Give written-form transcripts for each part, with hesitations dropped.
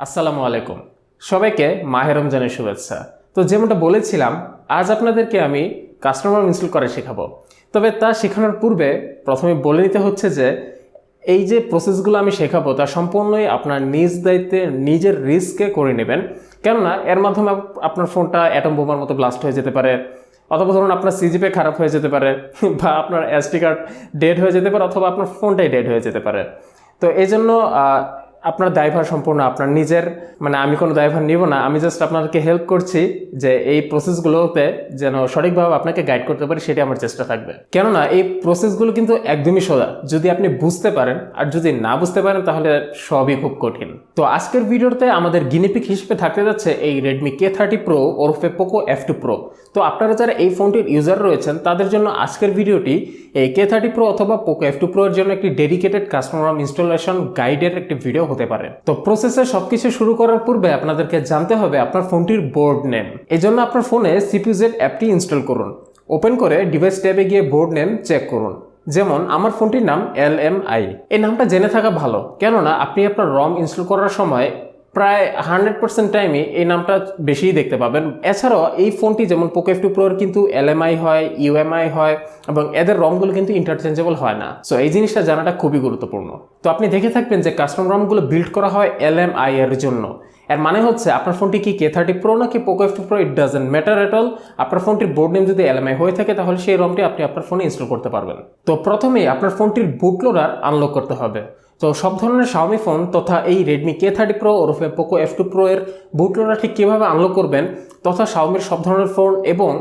আসসালামু আলাইকুম সবাইকে মাহে রমজানের শুভেচ্ছা। তো যেমনটা বলেছিলাম, আজ আপনাদেরকে আমি কাস্টমার ইনস্টল করে শেখাবো। তবে তা শেখানোর পূর্বে প্রথমে বলে নিতে হচ্ছে যে এই যে প্রসেসগুলো আমি শেখাবো তা সম্পূর্ণই আপনার নিজ দায়িত্বে নিজের রিস্কে করে নেবেন। কেননা এর মাধ্যমে আপনার ফোনটা অ্যাটম বোমার মতো ব্লাস্ট হয়ে যেতে পারে, অথবা ধরুন আপনার সিজিপি খারাপ হয়ে যেতে পারে, বা আপনার এসডি কার্ড ডেড হয়ে যেতে পারে, অথবা আপনার ফোনটাই ডেড হয়ে যেতে পারে। তো এই জন্য আপনার দায়ভার সম্পূর্ণ আপনার নিজের, মানে আমি কোনো দায়ভার নিব না, আমি জাস্ট আপনাদেরকে হেল্প করছি যে এই প্রসেসগুলোতে যেন সঠিকভাবে আপনাকে গাইড করতে পারি, সেটা আমার চেষ্টা থাকবে। কেননা এই প্রসেসগুলো কিন্তু একদমই সোজা যদি আপনি বুঝতে পারেন, আর যদি না বুঝতে পারেন তাহলে সবই খুব কঠিন। তো আজকের ভিডিওতে আমাদের গিনিপিক হিসেবে থাকতে যাচ্ছে এই Redmi K30 Pro ওরফে Poco F2 Pro। তো আপনারা যারা এই ফোনটির ইউজার রয়েছেন তাদের জন্য আজকের ভিডিওটি এই K30 Pro অথবা Poco F2 Pro এর জন্য একটি ডেডিকেটেড কাস্টমার ইনস্টলেশন গাইডের একটি ভিডিও হতে পারে। তো প্রসেসে সবকিছু শুরু করার পূর্বে আপনাদেরকে জানতে হবে আপনার ফোনটির বোর্ড নেম। এই জন্য আপনার ফোনে CPU-Z অ্যাপটি ইনস্টল করুন। ওপেন করে ডিভাইস ট্যাবে গিয়ে বোর্ড নেম চেক করুন। যেমন আমার ফোনটির নাম LMI। এই নামটা জেনে থাকা ভালো, কেননা আপনি আপনার রম ইনস্টল করার সময় প্রায় 100% টাইমে এই নামটা বেশিই দেখতে পাবেন। এছাড়াও এই ফোনটি যেমন Poco F2 Pro এর কিন্তু LMI হয়, UMI হয়, এবং এদের রমগুলো কিন্তু ইন্টারচেঞ্জেবল হয় না। সো এই জিনিসটা জানাটা খুবই গুরুত্বপূর্ণ। তো আপনি দেখে থাকবেন যে কাস্টম রমগুলো বিল্ড করা হয় LMI এর জন্য। এর মানে হচ্ছে আপনার ফোনটি কি K30 Pro নাকি Poco F2 Pro, it doesn't matter at all. আপনার ফোনটির বোর্ড নেম যদি LMI হয়ে থাকে তাহলে সেই রমটি আপনি আপনার ফোনে ইনস্টল করতে পারবেন। তো প্রথমেই আপনার ফোনটির বুট লোডার আনলক করতে হবে। তো সব ধরনের Xiaomi ফোন তথা এই Redmi K30 Pro ওরফে Poco F2 Pro এর বুট লোডার ঠিক কীভাবে আনলক করবেন, তথা Xiaomiর সব ধরনের ফোন এবং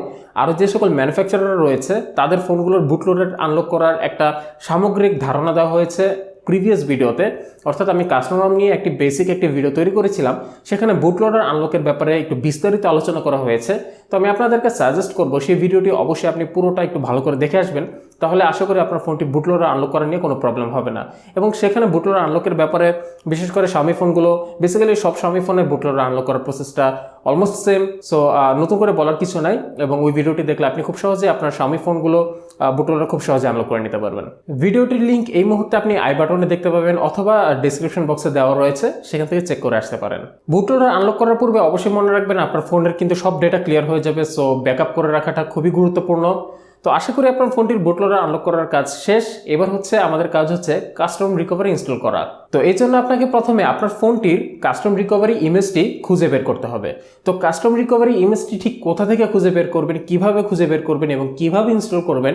আরও যে সকল ম্যানুফ্যাকচারার রয়েছে তাদের ফোনগুলোর বুট লোডার আনলক করার একটা সামগ্রিক ধারণা দেওয়া হয়েছে প্রিভিয়াস ভিডিওতে। অর্থাৎ আমি কাস্টমার নিয়ে একটি বেসিক একটি ভিডিও তৈরি করেছিলাম, সেখানে বুট লোডার আনলকের ব্যাপারে একটু বিস্তারিত আলোচনা করা হয়েছে। তো আমি আপনাদেরকে সাজেস্ট করবো সেই ভিডিওটি অবশ্যই আপনি পুরোটা একটু ভালো করে দেখে আসবেন, তাহলে আশা করি আপনার ফোনটি বুট লোডার আনলক করা নিয়ে কোনো প্রবলেম হবে না। এবং সেখানে বুট লোডার আনলকের ব্যাপারে বিশেষ করে Xiaomi ফোনগুলো, বেসিক্যালি সব Xiaomi ফোনের বুট লোডার আনলক করার প্রসেসটা অলমোস্ট সেম। সো নতুন করে বলার কিছু নাই, এবং ওই ভিডিওটি দেখলে আপনি খুব সহজে আপনার Xiaomi ফোনগুলো বুট লোডার খুব সহজে আনলক করে নিতে পারবেন। ভিডিওটির লিঙ্ক এই মুহূর্তে আপনি আই বাটনে দেখতে পাবেন, অথবা ডিসক্রিপশন বক্সে দেওয়া রয়েছে, সেখান থেকে চেক করে আসতে পারেন। বুট লোডার আনলক করার পূর্বে অবশ্যই মনে রাখবেন আপনার ফোনের কিন্তু সব ডেটা ক্লিয়ার হয়ে যাবে। সো ব্যাকআপ করে রাখাটা খুবই গুরুত্বপূর্ণ। তো আশা করি আপনার ফোনটির বুট লোডার আনলক করার কাজ শেষ। এবার আমাদের কাজ হচ্ছে কাস্টম রিকভারি ইনস্টল করা। তো এই জন্য আপনাকে প্রথমে আপনার ফোনটির কাস্টম রিকভারি ইমেজটি খুঁজে বের করতে হবে। তো কাস্টম রিকভারি ইমেজটি ঠিক কোথা থেকে খুঁজে বের করবেন, কিভাবে খুঁজে বের করবেন এবং কিভাবে ইনস্টল করবেন,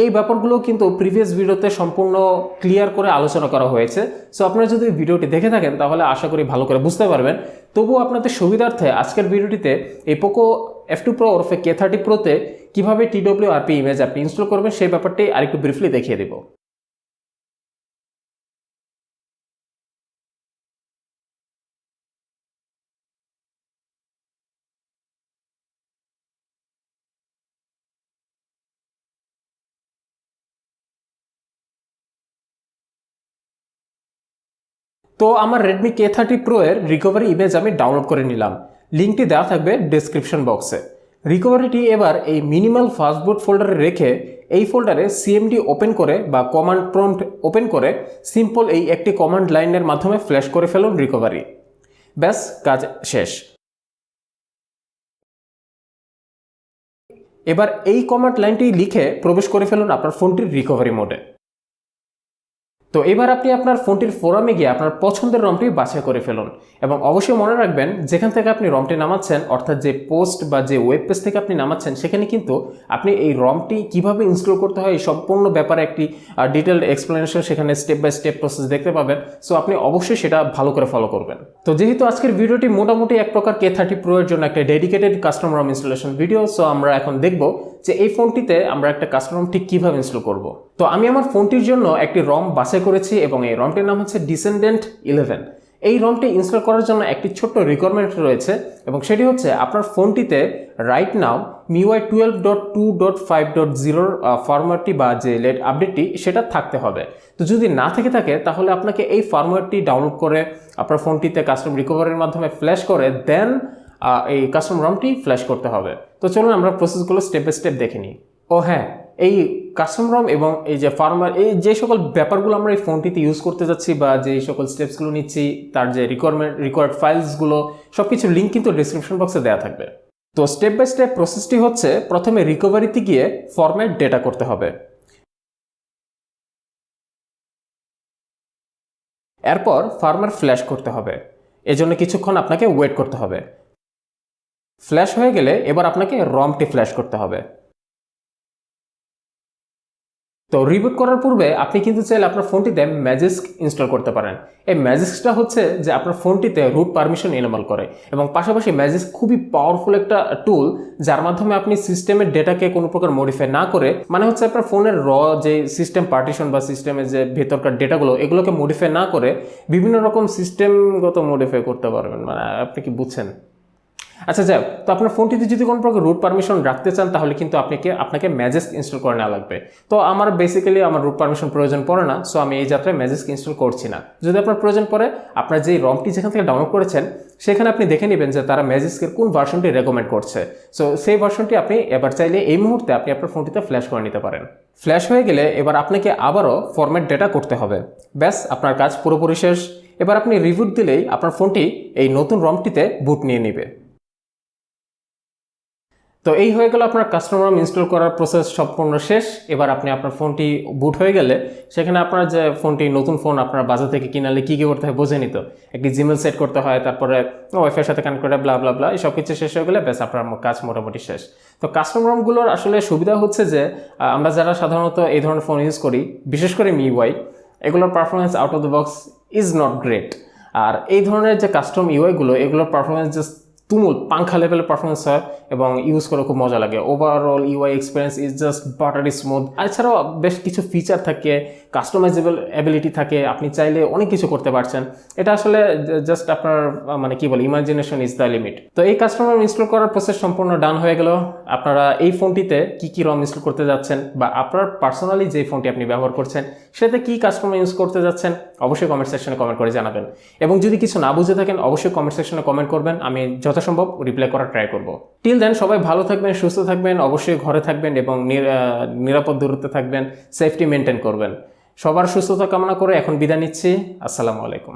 এই ব্যাপারগুলো কিন্তু প্রিভিয়াস ভিডিওতে সম্পূর্ণ ক্লিয়ার করে আলোচনা করা হয়েছে। সো আপনারা যদি ভিডিওটি দেখে থাকেন তাহলে আশা করি ভালো করে বুঝতে পারবেন। তবুও আপনাদের সুবিধার্থে আজকের ভিডিওটিতে এই Poco F2 Pro ওরফে K30 Proতে কীভাবে TWRP ইমেজ আপনি ইনস্টল করবেন সেই ব্যাপারটি আরেকটু ব্রিফলি দেখিয়ে দেব। তো আমার Redmi K30 Pro এর রিকভারি ইমেজ আমি ডাউনলোড করে নিলাম, লিঙ্কটি দেওয়া থাকবে ডেসক্রিপশন বক্সে। রিকভারিটি এবার এই মিনিমাল ফাস্টবুট ফোল্ডারে রেখে এই ফোল্ডারে CMD ওপেন করে বা কমান্ড প্রম্পট ওপেন করে সিম্পল এই একটি কমান্ড লাইনের মাধ্যমে ফ্ল্যাশ করে ফেলুন রিকভারি। ব্যাস, কাজ শেষ। এবার এই কমান্ড লাইনটি লিখে প্রবেশ করে ফেলুন আপনার ফোনটির রিকভারি মোডে। তো এবার আপনি আপনার ফোনটির ফোরামে গিয়ে আপনার পছন্দের রমটি বাছাই করে ফেলুন, এবং অবশ্যই মনে রাখবেন যেখান থেকে আপনি রমটি নামাচ্ছেন, অর্থাৎ যে পোস্ট বা যে ওয়েব পেজ থেকে আপনি নামাচ্ছেন, সেখানে কিন্তু আপনি এই রমটি কিভাবে ইনস্টল করতে হয় এই সম্পূর্ণ ব্যাপারে একটি ডিটেলড এক্সপ্লেনেশন, সেখানে স্টেপ বাই স্টেপ প্রসেস দেখতে পাবেন। সো আপনি অবশ্যই সেটা ভালো করে ফলো করবেন। তো যেহেতু আজকের ভিডিওটি মোটামুটি এক প্রকার K30 Pro এর জন্য একটা ডেডিকেটেড কাস্টম রম ইনস্টলেশন ভিডিও, সো আমরা এখন দেখব যে এই ফোনটিতে আমরা একটা কাস্টম রম ঠিক কীভাবে ইনস্টল করব। তো আমি আমার ফোনটির জন্য একটি রম বাছাই করেছি, এবং এই রমটির নাম হচ্ছে Descendant 11। এই রমটি ইনস্টল করার জন্য একটি ছোট্ট রিকোয়ারমেন্ট রয়েছে, এবং সেটি হচ্ছে আপনার ফোনটিতে রাইট নাও MIUI 12.2.5.0 ফার্মওয়্যারটি বা যে লেট আপডেটটি সেটা থাকতে হবে। তো যদি না থেকে থাকে তাহলে আপনাকে এই ফার্মওয়্যারটি ডাউনলোড করে আপনার ফোনটিতে কাস্টম রিকভারির মাধ্যমে ফ্ল্যাশ করে দেন এই কাস্টম রমটি ফ্ল্যাশ করতে হবে। তো চলুন আমরা প্রসেসগুলো স্টেপ বাই স্টেপ দেখে নিই। ও হ্যাঁ, এই কাস্টম রম এবং এই যে ফার্মার এই যে সকল ব্যাপারগুলো আমরা এই ফোনটিতে ইউজ করতে যাচ্ছি বা যে সকল স্টেপসগুলো নিচ্ছি, তার যে রিকোয়ার্ড ফাইলসগুলো সব কিছু লিঙ্ক কিন্তু ডিসক্রিপশন বক্সে দেওয়া থাকবে। তো স্টেপ বাই স্টেপ প্রসেসটি হচ্ছে, প্রথমে রিকভারিতে গিয়ে ফরম্যাট ডেটা করতে হবে, এরপর ফার্মার ফ্ল্যাশ করতে হবে, এজন্য কিছুক্ষণ আপনাকে ওয়েট করতে হবে। ফ্ল্যাশ হয়ে গেলে এবার আপনাকে রমটি ফ্ল্যাশ করতে হবে। তো রিবুট করার পূর্বে আপনি কিন্তু চাইলে আপনার ফোনটিতে ম্যাজিস্ক ইনস্টল করতে পারেন। এই ম্যাজিস্কটা হচ্ছে যে আপনার ফোনটিতে রুট পারমিশন এনেবল করে এবং পাশাপাশি ম্যাজিস্ক খুবই পাওয়ারফুল একটা টুল, যার মাধ্যমে আপনি সিস্টেমের ডেটাকে কোনো প্রকার মডিফাই না করে, মানে হচ্ছে আপনার ফোনের যে সিস্টেম পার্টিশন বা সিস্টেমের যে ভেতরকার ডেটাগুলো এগুলোকে মডিফাই না করে বিভিন্ন রকম সিস্টেমগত মডিফাই করতে পারবেন। মানে আপনি কি বুঝছেন? আচ্ছা যাই হোক, তো আপনার ফোনটিতে যদি কোনো প্রকার রুট পারমিশন রাখতে চান তাহলে কিন্তু আপনাকে ম্যাজিস্ক ইনস্টল করে নেওয়া লাগবে। তো আমার বেসিক্যালি আমার রুট পারমিশন প্রয়োজন পড়ে না, সো আমি এই যাত্রায় ম্যাজিস্ক ইনস্টল করছি না। যদি আপনার প্রয়োজন পড়ে, আপনার যেই রমটি যেখান থেকে ডাউনলোড করেছেন সেখানে আপনি দেখে নেবেন যে তারা ম্যাজিস্কের কোন ভার্সনটি রেকমেন্ড করছে। সো সেই ভার্সনটি আপনি এবার চাইলে এই মুহূর্তে আপনি আপনার ফোনটিতে ফ্ল্যাশ করে নিতে পারেন। ফ্ল্যাশ হয়ে গেলে এবার আপনাকে আবারও ফরম্যাট ডেটা করতে হবে। ব্যাস, আপনার কাজ পুরোপুরি শেষ। এবার আপনি রিবুট দিলেই আপনার ফোনটি এই নতুন রমটিতে বুট নিয়ে নেবে। তো এই হয়ে গেল আপনার কাস্টম রম ইনস্টল করার প্রসেস সম্পূর্ণ শেষ। এবার আপনি আপনার ফোনটি বুট হয়ে গেলে সেখানে আপনার যে ফোনটি নতুন ফোন আপনার বাজার থেকে কিনালে কী করতে হয় বোঝে নিত। একটি জিমেল সেট করতে হয়, তারপরে ওয়াইফাইয়ের সাথে কানেক্ট করে ব্লা ব্লা ব্লা, এই সব কিছু শেষ হয়ে গেলে ব্যাস আপনার কাজ মোটামুটি শেষ। তো কাস্টম রমগুলোর আসলে সুবিধা হচ্ছে যে আমরা যারা সাধারণত এই ধরনের ফোন ইউজ করি, বিশেষ করে মিওয়াই, এগুলোর performance out of the box is not great. আর এই ধরনের যে কাস্টম ইউআইগুলো, এগুলোর পারফরমেন্স জাস্ট তুমুল পাংখা লেভেলের পারফরমেন্স হয় এবং ইউজ করে খুব মজা লাগে। Overall UI experience is just buttery smooth. এছাড়াও বেশ কিছু ফিচার থাকে, কাস্টমাইজেবল অ্যাবিলিটি থাকে, আপনি চাইলে অনেক কিছু করতে পারছেন। এটা আসলে জাস্ট আপনার মানে কি বলে, ইমাজিনেশন ইজ দ্য লিমিট। তো এই কাস্টমার ইনস্টল করার প্রসেস সম্পূর্ণ ডান হয়ে গেল। আপনারা এই ফোনটিতে কি রম ইনস্টল করতে যাচ্ছেন বা আপনার পার্সোনালি যে ফোনটি আপনি ব্যবহার করছেন সেটাতে কি কাস্টমার ইউজ করতে যাচ্ছেন অবশ্যই কমেন্ট সেকশনে কমেন্ট করে জানাবেন। এবং যদি কিছু না বুঝে থাকেন অবশ্যই কমেন্ট সেকশনে কমেন্ট করবেন, আমি যথাসম্ভব রিপ্লাই করার ট্রাই করব। টিল দেন সবাই ভালো থাকবেন, সুস্থ থাকবেন, অবশ্যই ঘরে থাকবেন এবং নিরাপদ দূরত্বে থাকবেন, সেফটি মেনটেন করবেন। সবার সুস্থতা কামনা করে এখন বিদায় নিচ্ছি। আসসালামু আলাইকুম।